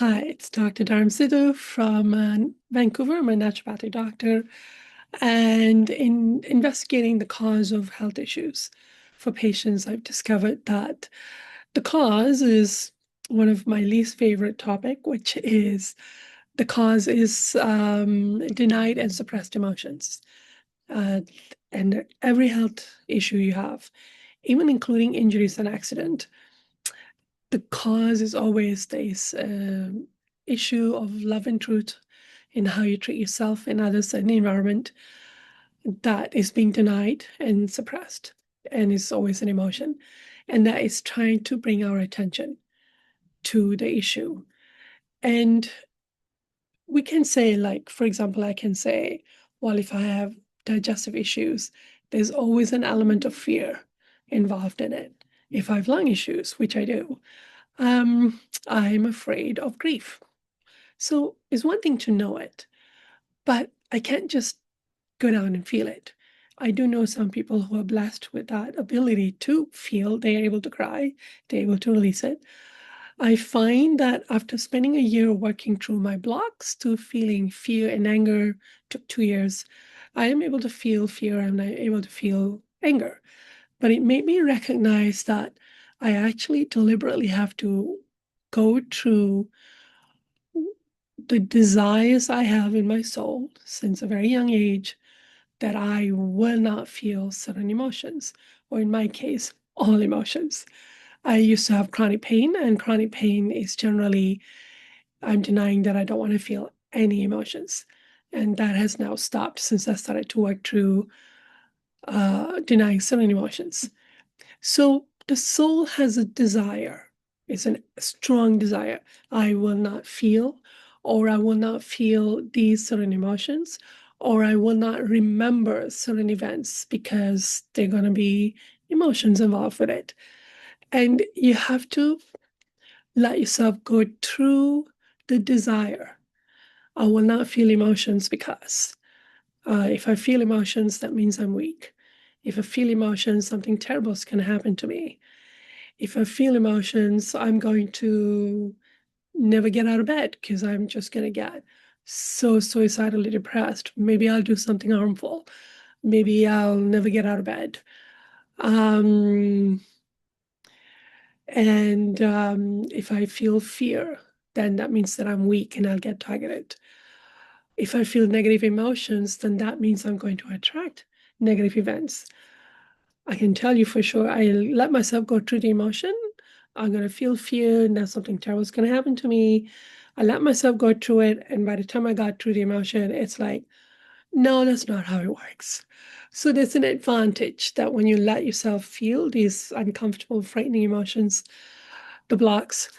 Hi, it's Dr. Dharm Sidhu from Vancouver. I'm a naturopathic doctor. And in investigating the cause of health issues for patients, I've discovered that the cause is one of my least favorite topic, which is the cause is denied and suppressed emotions. Uh, and every health issue you have, even including injuries and accident, the cause is always this issue of love and truth in how you treat yourself and others and the environment that is being denied and suppressed and is always an emotion, and that is trying to bring our attention to the issue. And we can say, like, for example, I can say, well, if I have digestive issues, there's always an element of fear involved in it. If I have lung issues, which I do, um, I'm afraid of grief. So it's one thing to know it, but I can't just go down and feel it. I do know some people who are blessed with that ability to feel. They're able to cry, they're able to release it. I find that after spending a year working through my blocks to feeling fear and anger, took 2 years, I am able to feel fear and I'm able to feel anger. But it made me recognize that I actually deliberately have to go through the desires I have in my soul since a very young age that I will not feel certain emotions, or in my case, all emotions. I used to have chronic pain, and chronic pain is generally, I'm denying that I don't want to feel any emotions. And that has now stopped since I started to work through denying certain emotions. So the soul has a desire. It's a strong desire. I will not feel, or I will not feel these certain emotions, or I will not remember certain events because they're going to be emotions involved with it. And you have to let yourself go through the desire. I will not feel emotions because if I feel emotions, that means I'm weak. If I feel emotions, something terrible is going to happen to me. If I feel emotions, I'm going to never get out of bed because I'm just going to get so suicidally depressed. Maybe I'll do something harmful. Maybe I'll never get out of bed. Um, and if I feel fear, then that means that I'm weak and I'll get targeted. If I feel negative emotions, then that means I'm going to attract negative events. I can tell you for sure, I let myself go through the emotion. I'm going to feel fear and that something terrible is going to happen to me. I let myself go through it. And by the time I got through the emotion, it's like, no, that's not how it works. So there's an advantage that when you let yourself feel these uncomfortable, frightening emotions, the blocks,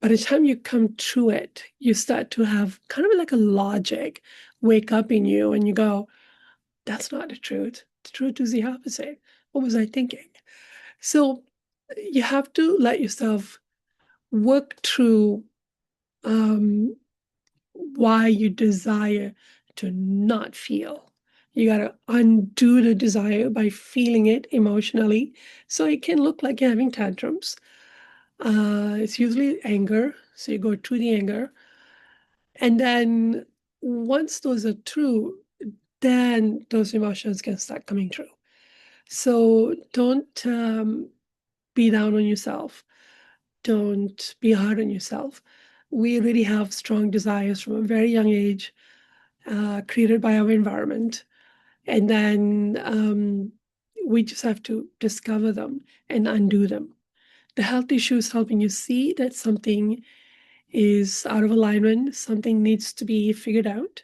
by the time you come through it, you start to have kind of like a logic wake up in you and you go, that's not the truth. The truth is the opposite. What was I thinking? So you have to let yourself work through um, why you desire to not feel. You got to undo the desire by feeling it emotionally. So it can look like you're having tantrums. It's usually anger. So you go through the anger. And then once those are true, then those emotions can start coming true. So don't be down on yourself. Don't be hard on yourself. We really have strong desires from a very young age, created by our environment. And then we just have to discover them and undo them. The health issue is helping you see that something is out of alignment, something needs to be figured out.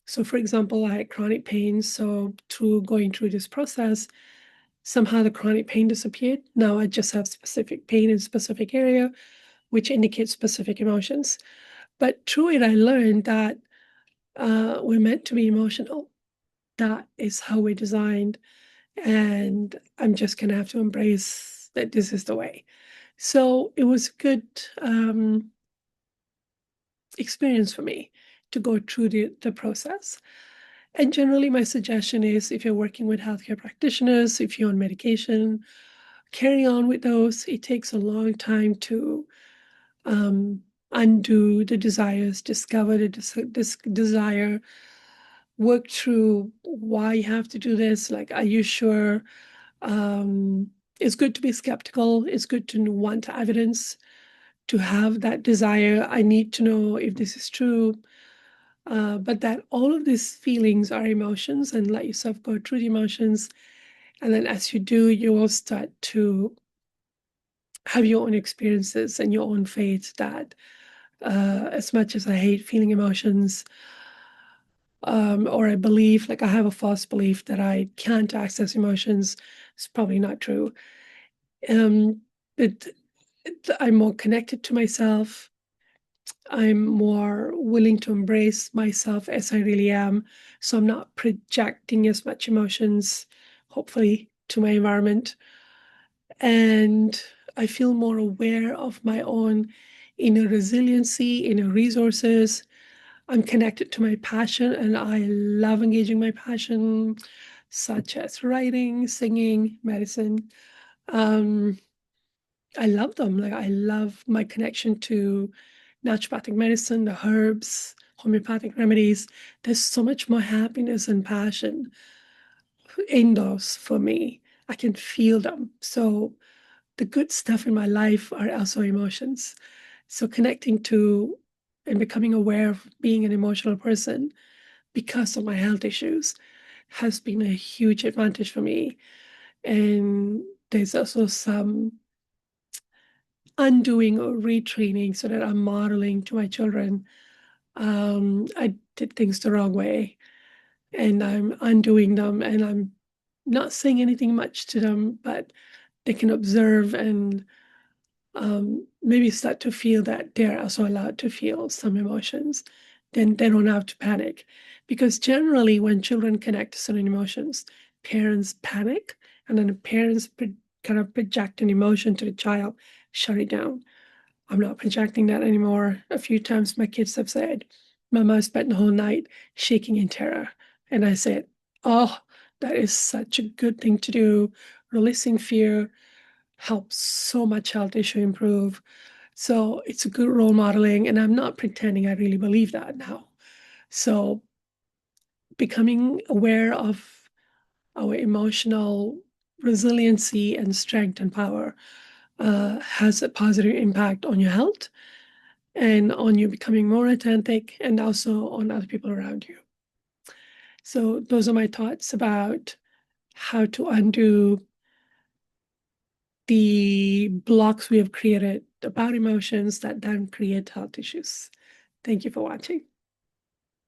So, for example, I had chronic pain. So, through going through this process, somehow the chronic pain disappeared. Now I just have specific pain in specific area, which indicates specific emotions. But through it, I learned that we're meant to be emotional. That is how we're designed. And I'm just going to have to embrace that this is the way. So it was a good experience for me to go through the process. And generally, my suggestion is if you're working with healthcare practitioners, if you're on medication, carry on with those. It takes a long time to undo the desires, discover the desire, work through why you have to do this. Like, are you sure? It's good to be skeptical. It's good to want evidence, to have that desire. I need to know if this is true. But that all of these feelings are emotions, and let yourself go through the emotions. And then as you do, you will start to have your own experiences and your own faith that as much as I hate feeling emotions, or I believe, like I have a false belief that I can't access emotions, it's probably not true. Um, but I'm more connected to myself. I'm more willing to embrace myself as I really am. So I'm not projecting as much emotions, hopefully, to my environment. And I feel more aware of my own inner resiliency, inner resources. I'm connected to my passion, and I love engaging my passion, such as writing, singing, medicine. Um, I love them. Like, I love my connection to naturopathic medicine, the herbs, homeopathic remedies. There's so much more happiness and passion in those for me. I can feel them. So the good stuff in my life are also emotions. So connecting to and becoming aware of being an emotional person because of my health issues has been a huge advantage for me. And there's also some undoing or retraining so that I'm modeling to my children. I did things the wrong way, and I'm undoing them, and I'm not saying anything much to them, but they can observe and maybe start to feel that they're also allowed to feel some emotions. Then they don't have to panic. Because generally, when children connect to certain emotions, parents panic, and then the parents kind of project an emotion to the child, shut it down. I'm not projecting that anymore. A few times my kids have said, Mama spent the whole night shaking in terror. And I said, oh, that is such a good thing to do. Releasing fear helps so much health issue improve. So it's a good role modeling. And I'm not pretending I really believe that now. So becoming aware of our emotional resiliency and strength and power has a positive impact on your health and on you becoming more authentic and also on other people around you. So those are my thoughts about how to undo the blocks we have created about emotions that then create health issues. Thank you for watching.